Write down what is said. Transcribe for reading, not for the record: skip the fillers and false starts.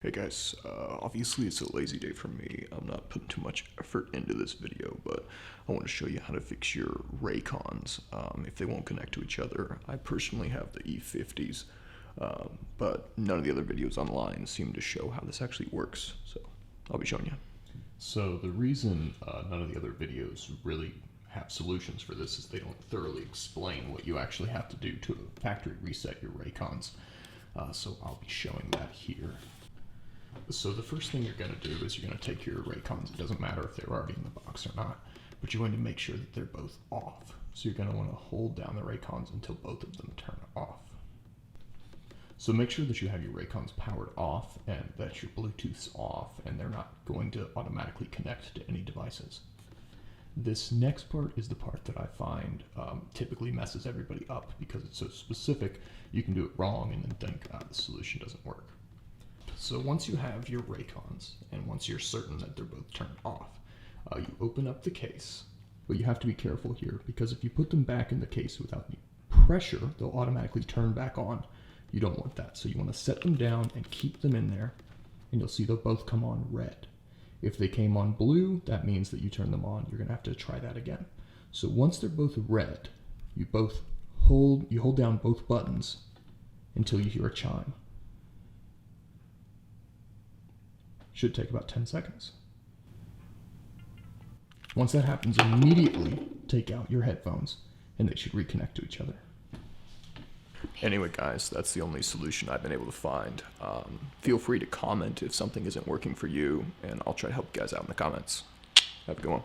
Hey guys, obviously it's a lazy day for me. I'm not putting too much effort into this video, but I want to show you how to fix your Raycons if they won't connect to each other. I personally have the E50s, but none of the other videos online seem to show how this actually works, so I'll be showing you. So the reason none of the other videos really have solutions for this is they don't thoroughly explain what you actually have to do to factory reset your Raycons. So I'll be showing that here. So the first thing you're going to do is you're going to take your Raycons. It doesn't matter if they're already in the box or not, but you're going to make sure that they're both off. So you're going to want to hold down the Raycons until both of them turn off. So make sure that you have your Raycons powered off and that your Bluetooth's off and they're not going to automatically connect to any devices. This next part is the part that I find typically messes everybody up because it's so specific. You can do it wrong and then think the solution doesn't work. So once you have your Raycons and once you're certain that they're both turned off, you open up the case, but you have to be careful here because if you put them back in the case without any pressure, they'll automatically turn back on. You don't want that. So you want to set them down and keep them in there, and you'll see they'll both come on red. If they came on blue, that means that you turn them on. You're going to have to try that again. So once they're both red, you hold down both buttons until you hear a chime. Should take about 10 seconds. Once that happens, immediately take out your headphones and they should reconnect to each other. Anyway guys, that's the only solution I've been able to find. Feel free to comment if something isn't working for you, and I'll try to help you guys out in the comments. Have a good one.